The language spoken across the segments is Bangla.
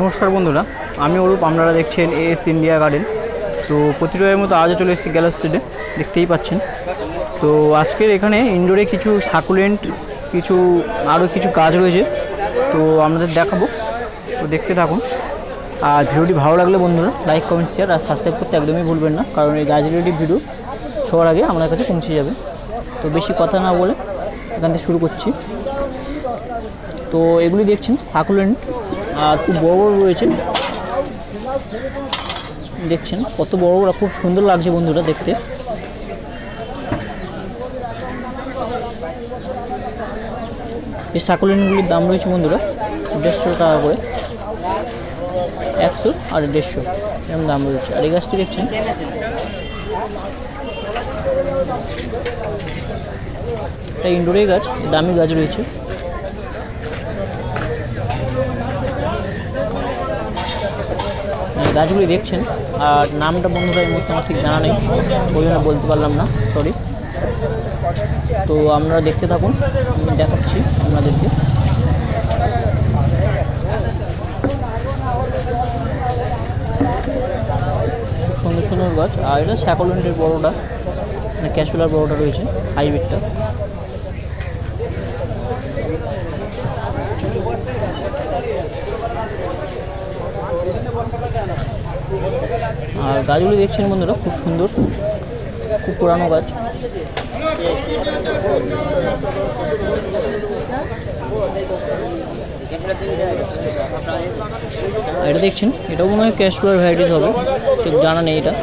নমস্কার বন্ধুরা, আমি অরূপ। আপনারা দেখছেন এস ইন্ডিয়া গার্ডেন। তো প্রতিবারের মতো আজও চলে এসেছি গ্যালাক্সিতে, দেখতেই পাচ্ছেন। তো আজকের এখানে ইনডোরে কিছু সাকুলেন্ট, কিছু আরও কিছু গাছ রয়েছে, তো আপনাদের দেখাবো। তো দেখতে থাকুন। আর ভিডিওটি ভালো লাগলে বন্ধুরা লাইক, কমেন্ট, শেয়ার আর সাবস্ক্রাইব করতে একদমই ভুলবেন না, কারণ এই গাছ রিলেটিভ ভিডিও সবার আগে আপনার কাছে পৌঁছে যাবে। তো বেশি কথা না বলে এখান থেকে শুরু করছি। তো এগুলি দেখছেন সাকুলেন্ট, আর খুব বড় বড় রয়েছে। দেখছেন কত বড় বড়, খুব সুন্দর লাগছে বন্ধুরা দেখতে। এই সাকুলেন্টগুলির দাম রয়েছে বন্ধুরা 150 টাকা করে, 100 আর 150 এরকম দাম রয়েছে। আর এই গাছটি দেখছেন এটা ইনডোরে গাছ, দামি গাছ রয়েছে। গাছগুলি দেখছেন, আর নামটা বন্ধুরা এই মুহূর্তে আমার ঠিক জানা নেই, ওই জন্য বলতে পারলাম না, সরি। তো আপনারা দেখতে থাকুন, আমি দেখাচ্ছি আপনাদেরকে। সুন্দর সুন্দর গাছ। আর এটা স্যাকুলেন্টের বড়োটা, মানে ক্যাসুলার বড়োটা রয়েছে, হাইব্রিডটা। আর গাছগুলি দেখছেন বন্ধুরা খুব সুন্দর, খুব পুরানো গাছ। এটা দেখছেন, এটাও মনে হয় ক্যাসুলার ভ্যারাইটিস হবে, ঠিক জানা নেই এটা।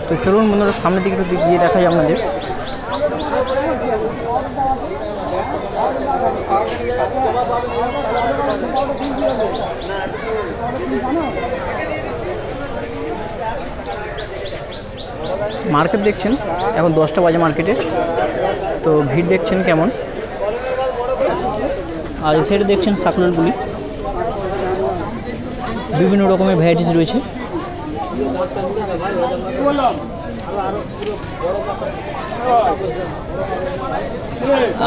তো চলুন বন্ধুরা সামনের দিকে একটু গিয়ে দেখা যায় আপনাদের। মার্কেট দেখছেন, এখন 10টা বাজে মার্কেটে। তো ভিড় দেখছেন কেমন। আর এই সাইডে দেখছেন সাকুলেন্টগুলি, বিভিন্ন রকমের ভ্যারাইটিস রয়েছে।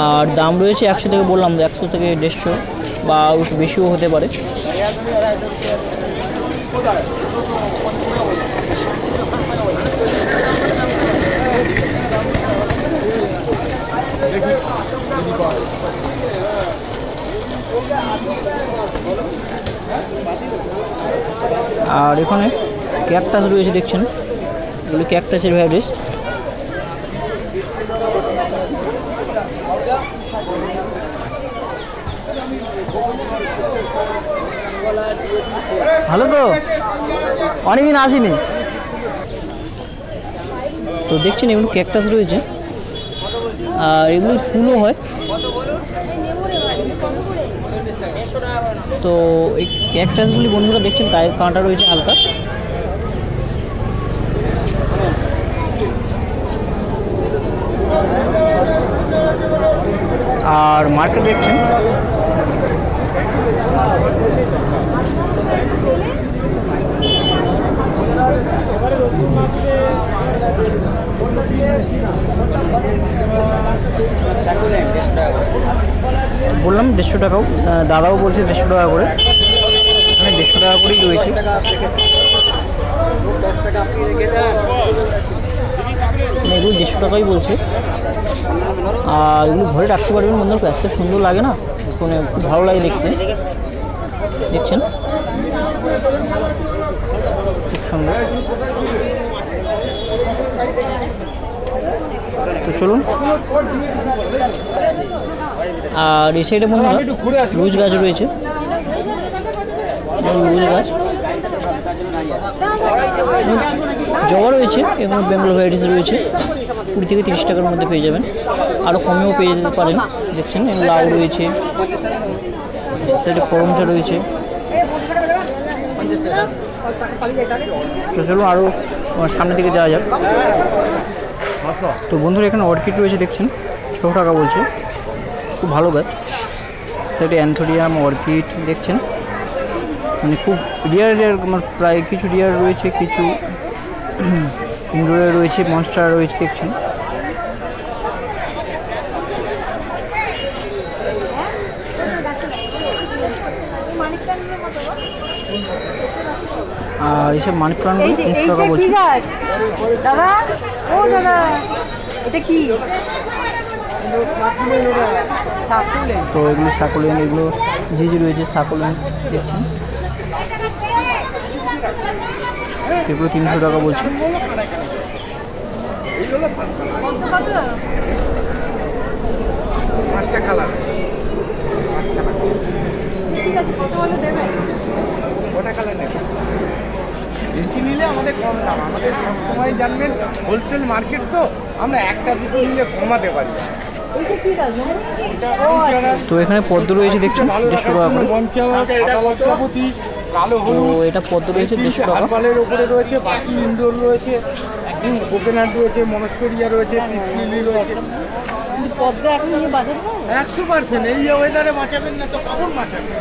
আর দাম রয়েছে 100 থেকে, বললাম 100 থেকে 150 বা একটু বেশিও হতে পারে। আর এখানে ক্যাকটাস রয়েছে দেখছেন, এগুলো ক্যাকটাসের ভ্যারাইটিস। ভালো, তো অনেকদিন আসেনি। তো দেখছেন এগুলো ক্যাকটাস রয়েছে, আর এগুলো ফুলও হয়। তো এই ক্যাকটাসগুলি বন্ধুরা দেখছেন গায়ে কাঁটা রয়েছে হালকা। আর মার্কেট দেখছেন, বললাম 150 টাকাও, দাদাও বলছে 150 টাকা করে, মানে 150 টাকা করেই রয়েছে। এগুলো 150 টাকাই বলছে। আর এগুলো ঘরে রাখতে পারবেন বন্ধুরা, এত সুন্দর লাগে না, মানে খুব ভালো লাগে দেখতে। দেখছেন খুব সুন্দর। তো চলুন। আর এই সাইডে বন্ধুরা রোজ গাছ রয়েছে, রোজ গাছ, জবা রয়েছে, এবং বেঙ্গল ভ্যারাইটিস রয়েছে। 20 থেকে 30 টাকার মধ্যে পেয়ে যাবেন, আরও কমেও পেয়ে যেতে পারেন। দেখছেন লাউ রয়েছে, সাইডে করমচা রয়েছে। তো চলো আরও সামনের দিকে যাওয়া যাক। তো বন্ধুরা এখানে অর্কিড রয়েছে, দেখছেন 6 টাকা বলছে, খুব ভালো গাছ। সাইডে অ্যান্থোরিয়াম, অর্কিড দেখছেন। মানে খুব রিয়ার প্রায় কিছু রিয়ার রয়েছে, কিছু ইনডোরে রয়েছে, মনস্টার রয়েছে দেখছেন। আর এইসব মানি প্লান্টগুলো 300 টাকা বলছি। দাদা, ও দাদা, এটা কি? তো এগুলো সাকুলেন্ট, এগুলো যে রয়েছে সাকুলেন্ট দেখছেন, এগুলো 300 টাকা বলছে। বেশি নিলে আমাদের কম দাম, আমাদের সবসময় জানবেন হোলসেল মার্কেট, তো আমরা একটা দুটো নিলে কমাতে পারি। তো এখানে পদ্ম রয়েছে দেখছেন 150 টাকা করে। কালো তো হলুদ এটা পদ্ম রয়েছে 150 টাকা। হারবালের উপরে রয়েছে, বাকি ইনডোর রয়েছে, কোকোনাট রয়েছে, মনস্টোরিয়া রয়েছে, পিস লিলি রয়েছে। পদ্ম এখন নিয়ে বাজার 100% এই ওয়েদারে বাঁচাবেন না তো কখন বাঁচাবেন?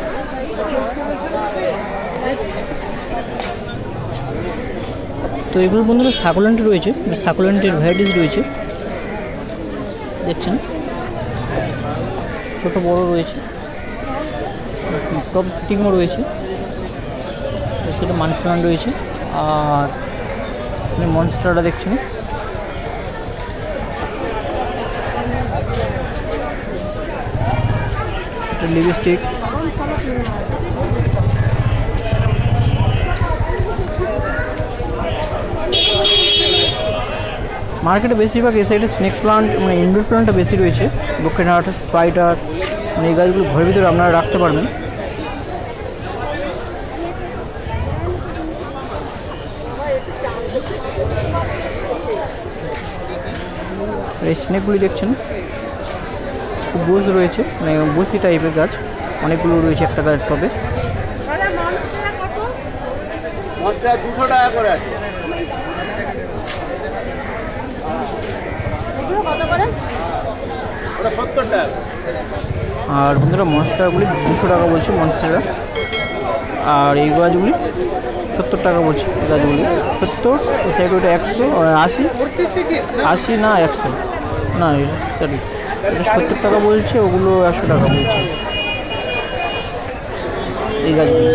তো এগুলো বন্ধুরা সাকুলেন্ট রয়েছে, সাকুলেন্টের ভ্যারাইটিস রয়েছে দেখছেন, ছোট বড় রয়েছে, টপ টিমও রয়েছে, সেটা মানি প্লান্ট রয়েছে। আর মনস্টারটা দেখছেন, এটা লিপস্টিক। মার্কেটে বেশিরভাগ এই সাইডে স্নেক প্লান্ট মানে ইনডোর প্লান্টটা বেশি রয়েছে, লোকেনাট, স্পাইডার, মানে এই গাছগুলো ঘরের ভিতরে আপনারা রাখতে পারবেন। এই স্নেকগুলি দেখছেন, খুব বুশ রয়েছে, মানে বসি টাইপের গাছ অনেকগুলো রয়েছে একটা গাছ টবে। 200 টাকা করে আছে। ওটা 70 টাকা। আর বন্ধুরা মনস্টারগুলি 200 টাকা বলছে মনস্টাররা। আর এই গাছগুলি 70 টাকা বলছে, এই গাছগুলি 70, এই সাইড ওটা 180, 80 না 100 না, সরি এটা 70 টাকা বলছে, ওগুলো 100 টাকা বলছে এই গাছগুলি।